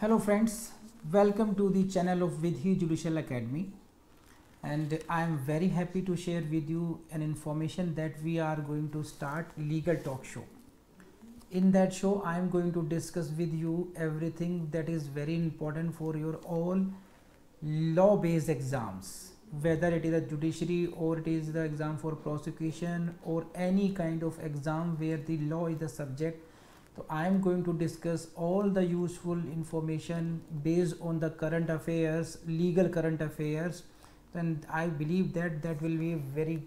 Hello friends, welcome to the channel of Vidhi Judicial Academy, and I am very happy to share with you an information that we are going to start legal talk show. In that show I am going to discuss with you everything that is very important for your all law based exams, whether it is a judiciary or it is the exam for prosecution or any kind of exam where the law is the subject. So I am going to discuss all the useful information based on the current affairs, legal current affairs, and I believe that that will be a very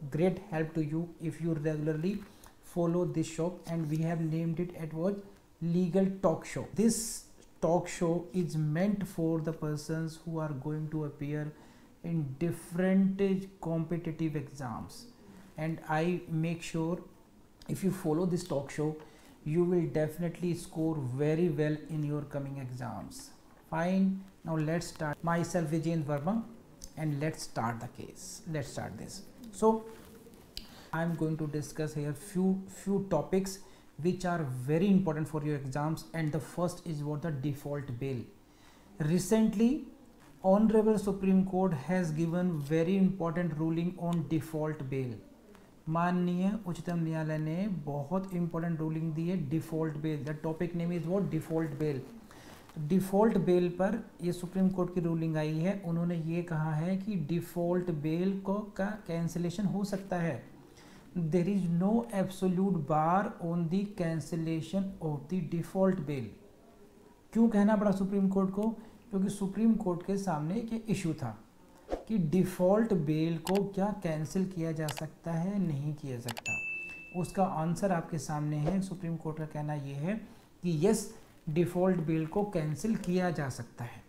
great help to you if you regularly follow this show, and we have named it as what legal talk show. This talk show is meant for the persons who are going to appear in different competitive exams, and I make sure if you follow this talk show you will definitely score very well in your coming exams. Fine, now let's start. Myself Vijayendra Verma, and let's start the case. Let's start this. So I'm going to discuss here few topics which are very important for your exams, and the first is what the default bail. Recently Honorable Supreme Court has given very important ruling on default bail. माननीय उच्चतम न्यायालय ने बहुत important ruling दी है default bell. The topic name is what default bell. Default bell पर ये supreme court की ruling आई है. उन्होंने ये कहा है कि डिफ़ॉल्ट बेल को का कैंसिलेशन हो सकता है. There is no absolute bar on the cancellation of the default bail. क्यों कहना पड़ा सुप्रीम कोर्ट को? क्योंकि सुप्रीम कोर्ट के सामने एक इशू था कि डिफ़ॉल्ट बेल को क्या कैंसिल किया जा सकता है, नहीं किया सकता. उसका आंसर आपके सामने है. सुप्रीम कोर्ट का कहना ये है कि यस, डिफ़ॉल्ट बेल को कैंसिल किया जा सकता है.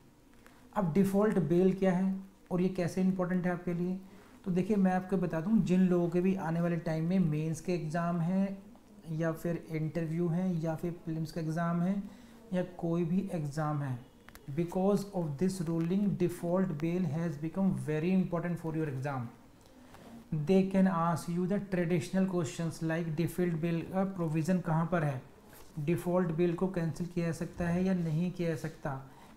अब डिफ़ॉल्ट बेल क्या है और ये कैसे इंपॉर्टेंट है आपके लिए, तो देखिए मैं आपको बता दूं, जिन लोगों के भी आने वाले टाइम में मेंस के एग्ज़ाम हैं या फिर इंटरव्यू हैं या फिर प्रीलिम्स का एग्ज़ाम है या कोई भी एग्ज़ाम है, because of this ruling default bail has become very important for your exam. They can ask you the traditional questions like default bail का provision कहाँ पर है, default bail को cancel किया जा सकता है या नहीं किया जा सकता,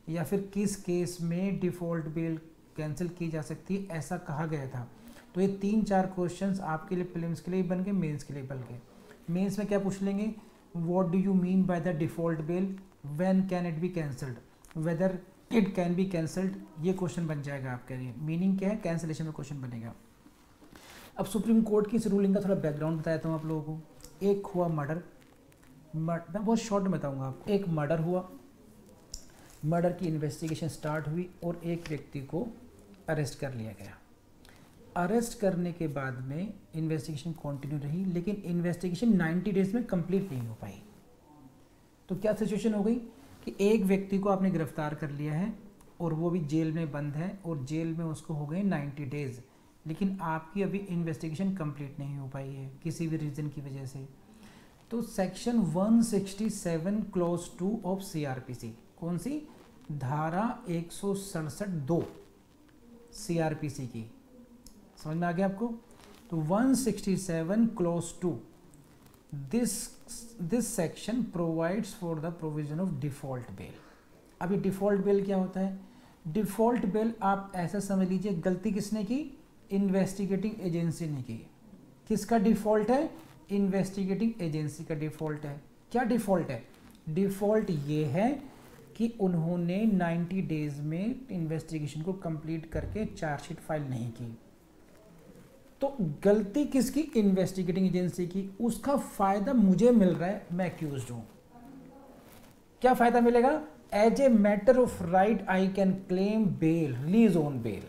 या फिर किस केस में default bail cancel की जा सकती है, ऐसा कहा गया था. तो ये 3-4 क्वेश्चंस आपके लिए प्रीलिम्स के लिए बन गए, मेंस के लिए बन गए. मेंस में क्या पूछ लेंगे? What do you mean by the default bail? When can it be cancelled? Whether it can be cancelled, ये क्वेश्चन बन जाएगा आपके लिए. मीनिंग क्या है? कैंसलेशन में क्वेश्चन बनेगा. अब सुप्रीम कोर्ट की इस रूलिंग का थोड़ा बैकग्राउंड बताता हूँ आप लोगों को. एक हुआ मर्डर, मैं बहुत शॉर्ट में बताऊँगा आपको. एक मर्डर हुआ, मर्डर की इन्वेस्टिगेशन स्टार्ट हुई और एक व्यक्ति को अरेस्ट कर लिया गया. अरेस्ट करने के बाद में इन्वेस्टिगेशन कंटिन्यू रही, लेकिन इन्वेस्टिगेशन 90 डेज में कंप्लीट नहीं हो पाई. तो क्या सिचुएशन हो गई कि एक व्यक्ति को आपने गिरफ्तार कर लिया है और वो भी जेल में बंद है और जेल में उसको हो गए 90 डेज़, लेकिन आपकी अभी इन्वेस्टिगेशन कंप्लीट नहीं हो पाई है किसी भी रीज़न की वजह से. तो सेक्शन 167 क्लॉज 2 ऑफ CRPC, कौन सी धारा 167(2) CRPC की, समझ में आ गया आपको? तो 167 clause 2, this section provides for the provision of default bail. अभी डिफ़ॉल्ट बेल क्या होता है? डिफ़ॉल्ट बेल आप ऐसा समझ लीजिए, गलती किसने की? इन्वेस्टिगेटिंग एजेंसी ने की. किसका डिफ़ॉल्ट है? इन्वेस्टिगेटिंग एजेंसी का डिफ़ॉल्ट है. क्या डिफ़ॉल्ट है? डिफ़ॉल्ट ये है कि उन्होंने 90 डेज में इन्वेस्टिगेशन को कंप्लीट करके चार्जशीट फाइल नहीं की. तो गलती किसकी? इन्वेस्टिगेटिंग एजेंसी की. उसका फायदा मुझे मिल रहा है, मैं एक्यूज्ड हूं. क्या फायदा मिलेगा? As a matter of right I can claim bail, release on bail.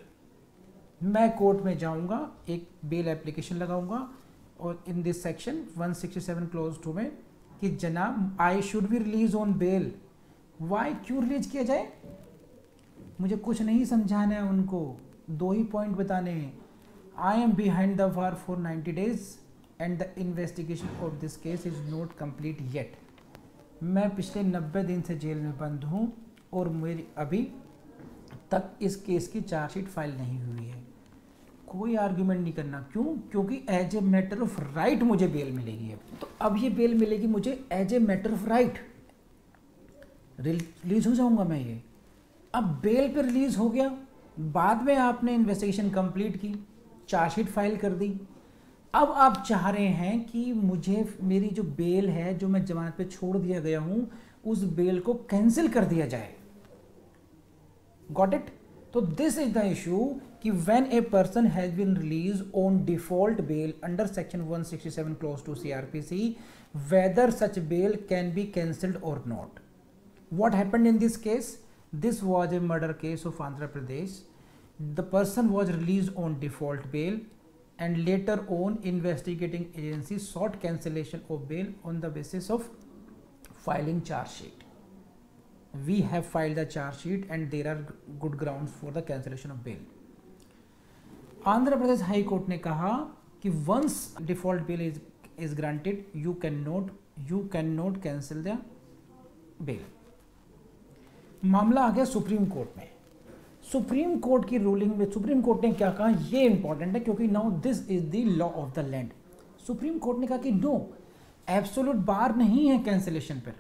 मैं कोर्ट में जाऊंगा, एक बेल एप्लीकेशन लगाऊंगा और इन दिस सेक्शन 167 क्लॉज 2 में कि जनाब I should be release on bail. Why, क्यों रिलीज किया जाए? मुझे कुछ नहीं समझाना है उनको, 2 ही पॉइंट बताने हैं. I am behind the bar for 90 days and the investigation of this case is not complete yet. मैं पिछले 90 दिन से जेल में बंद हूँ और मेरी अभी तक इस केस की चार्जशीट फाइल नहीं हुई है. कोई आर्ग्यूमेंट नहीं करना. क्यों? क्योंकि as a matter of right मुझे बेल मिलेगी. अब तो अब ये बेल मिलेगी मुझे as a matter of right. Release हो जाऊंगा मैं ये। अब बेल पे रिलीज हो गया, बाद में आपने इन्वेस्टिगेशन कंप्लीट की, चार्जशीट फाइल कर दी, अब आप चाह रहे हैं कि मुझे मेरी जो बेल है जो मैं जमानत पे छोड़ दिया गया हूं उस बेल को कैंसिल कर दिया जाए। Got it? तो दिस इज द इशू कि when a person has been release on default bail under section 167 clause 2 CrPC, whether such bail can be cancelled or not. What happened in this case? This was a murder case of Andhra Pradesh. The person was released on default bail and later on investigating agency sought cancellation of bail on the basis of filing charge sheet. We have filed the charge sheet and there are good grounds for the cancellation of bail. Andhra Pradesh High Court ने कहा कि once default bail is granted, you cannot cancel the bail. मामला आ गया supreme court में। Supreme court की ruling में supreme court ने क्या कहा, ये इंपॉर्टेंट है क्योंकि now this is the law of the land. Supreme court ने कहा कि नो, एब्सोल्यूट बार नहीं है कैंसिलेशन पर,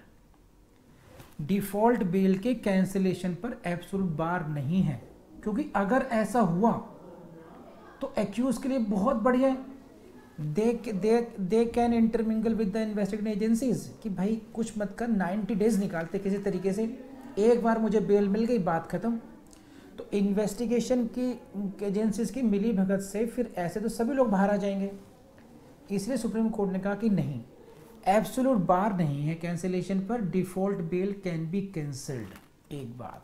डिफॉल्ट बेल के कैंसिलेशन पर एब्सोल्यूट बार नहीं है, क्योंकि अगर ऐसा हुआ तो एक्यूज के लिए बहुत बढ़िया है, they can intermingle with the investigating agencies कि भाई कुछ मत कर, 90 डेज निकालते किसी तरीके से, एक बार मुझे बेल मिल गई, बात खत्म। तो इन्वेस्टिगेशन की एजेंसीज की मिली भगत से फिर ऐसे तो सभी लोग बाहर आ जाएंगे, इसलिए सुप्रीम कोर्ट ने कहा कि नहीं, एब्सोल्यूट बार नहीं है कैंसिलेशन पर, default bail can be cancelled. एक बात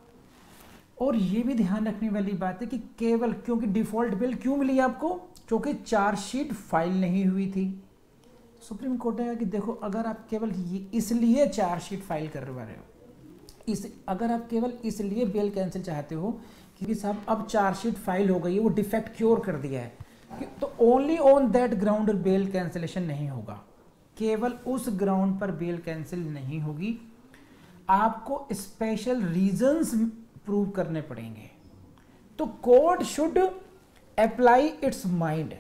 और ये भी ध्यान रखने वाली बात है कि केवल क्योंकि डिफॉल्ट बेल क्यों मिली आपको, क्योंकि चार्जशीट फाइल नहीं हुई थी। सुप्रीम कोर्ट ने कहा कि देखो, अगर आप केवल इसलिए चार्जशीट फाइल करवा रहे हो, अगर आप केवल इसलिए बेल कैंसिल चाहते हो कि साहब अब चार्जशीट फाइल हो गई है, वो डिफेक्ट क्योर कर दिया है, तो only on that ground bail cancellation नहीं होगा, केवल उस ग्राउंड पर बेल कैंसिल नहीं होगी, आपको स्पेशल रीजंस प्रूव करने पड़ेंगे। तो court should apply its mind,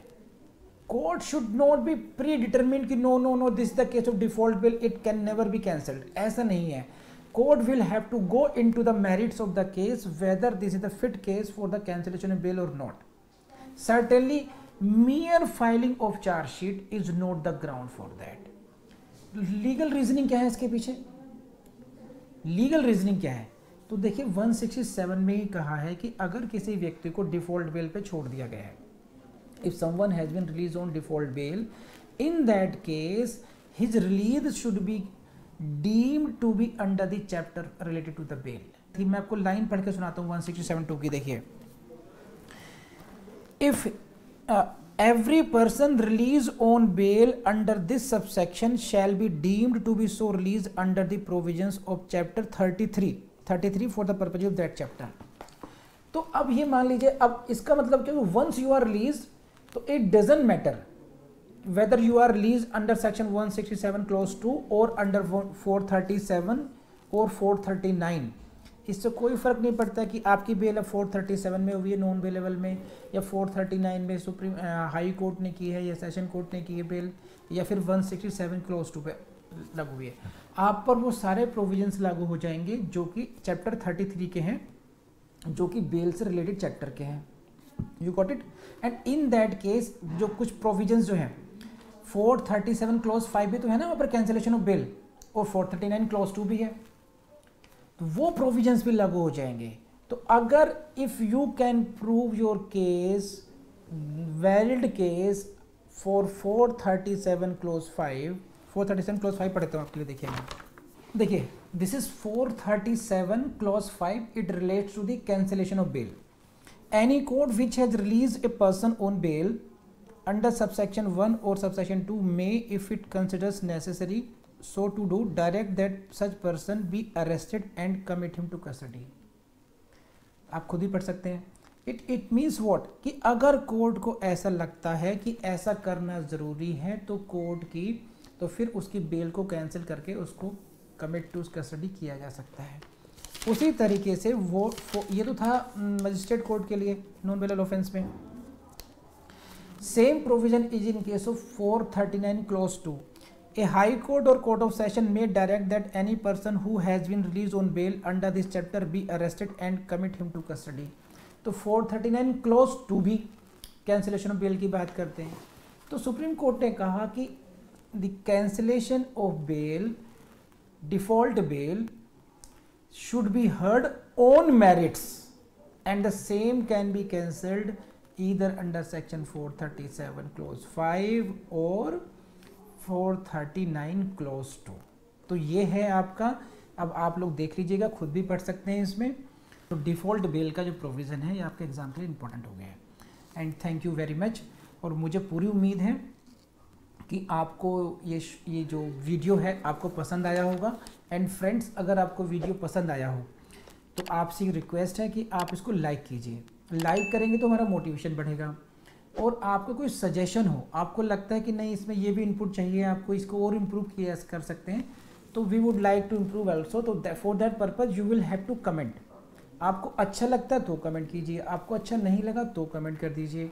court should not be predetermined कि no this the case of default bill, it can never be cancelled, ऐसा नहीं है। Court will have to go into the merits of the case, whether this is the fit case for the cancellation of bill और not. Certainly mere filing of charge sheet is not the ground for that. Legal reasoning क्या है इसके पीछे, legal reasoning क्या है? तो देखिए 167 में ही कहा है कि अगर किसी व्यक्ति को डिफॉल्ट बेल पे छोड़ दिया गया है, if someone has been release on default bail, in that case his release should be deemed to be under the chapter related to the bail. मैं आपको लाइन पढ़ के सुनाता हूँ 167(2) की, देखिए, if every person released on bail under this subsection shall be deemed to be so released under the provisions of chapter 33 for the purpose of that chapter. तो अब ये मान लीजिए, अब इसका मतलब क्या, once you are released तो it doesn't matter whether you are released under section 167 clause 2 or under 437 or 439, इससे कोई फ़र्क नहीं पड़ता कि आपकी बेल अब 437 में हुई है नॉन बेलेबल में, या 439 में सुप्रीम हाई कोर्ट ने की है, या सेशन कोर्ट ने की है बेल, या फिर 167 क्लोज 2 पे लागू हुई है। आप पर वो सारे प्रोविजंस लागू हो जाएंगे जो कि चैप्टर 33 के हैं, जो कि बेल से रिलेटेड चैप्टर के हैं। You got it? And in that case जो कुछ प्रोविजंस जो हैं 437 क्लोज 5 भी तो है ना वहाँ पर कैंसिलेशन ऑफ बेल, और 439 क्लोज 2 भी है, तो वो प्रोविजंस भी लागू हो जाएंगे। तो अगर if you can prove your case, valid case for 437 clause 5, 437 clause 5 पढ़ता हूँ आपके लिए, देखिए देखिए, this is 437 clause 5, it relates to the cancellation of bail. Any court which has release a person on bail under subsection 1 और subsection 2 may, if it considers necessary so to do, direct that such person be arrested and commit him to custody. आप खुद ही पढ़ सकते हैं। it means what, कि अगर court को ऐसा लगता है कि ऐसा करना ज़रूरी है तो कोर्ट की, तो फिर उसकी बेल को कैंसिल करके उसको कमिट टू कस्टडी किया जा सकता है। उसी तरीके से वो ये तो था मजिस्ट्रेट कोर्ट के लिए नॉन बेलेबल ऑफेंस में। Same provision is in case of 439 close 2, A high court or court of session may direct that any person who has been released on bail under this chapter be arrested and commit him to custody. तो 439 close 2 भी cancellation of bell की बात करते हैं। तो supreme court ने कहा कि the cancellation of bail, default bail should be heard on merits and the same can be cancelled either under section 437 clause 5 और 439 clause 2। तो ये है आपका, अब आप लोग देख लीजिएगा, खुद भी पढ़ सकते हैं इसमें। तो डिफ़ॉल्ट बेल का जो प्रोविज़न है ये आपके एग्जाम के लिए इंपॉर्टेंट हो गया है। And thank you very much. और मुझे पूरी उम्मीद है कि आपको ये जो वीडियो है आपको पसंद आया होगा। एंड फ्रेंड्स, अगर आपको वीडियो पसंद आया हो तो आपसे एक रिक्वेस्ट है कि आप इसको लाइक कीजिए। लाइक करेंगे तो हमारा मोटिवेशन बढ़ेगा। और आपको कोई सजेशन हो, आपको लगता है कि नहीं इसमें ये भी इनपुट चाहिए, आपको इसको और इम्प्रूव किया कर सकते हैं, तो we would like to improve also. तो for that purpose you will have to comment. आपको अच्छा लगता है तो कमेंट कीजिए, आपको अच्छा नहीं लगा तो कमेंट कर दीजिए।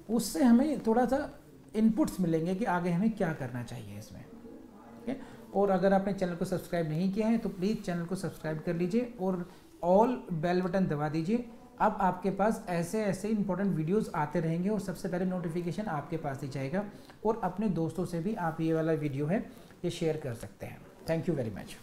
उससे हमें थोड़ा सा इनपुट्स मिलेंगे कि आगे हमें क्या करना चाहिए इसमें। ओके। और अगर आपने चैनल को सब्सक्राइब नहीं किया है तो प्लीज़ चैनल को सब्सक्राइब कर लीजिए और ऑल बेल बटन दबा दीजिए। अब आपके पास ऐसे ऐसे इंपॉर्टेंट वीडियोस आते रहेंगे और सबसे पहले नोटिफिकेशन आपके पास ही जाएगा। और अपने दोस्तों से भी आप ये वाला वीडियो है ये शेयर कर सकते हैं। Thank you very much.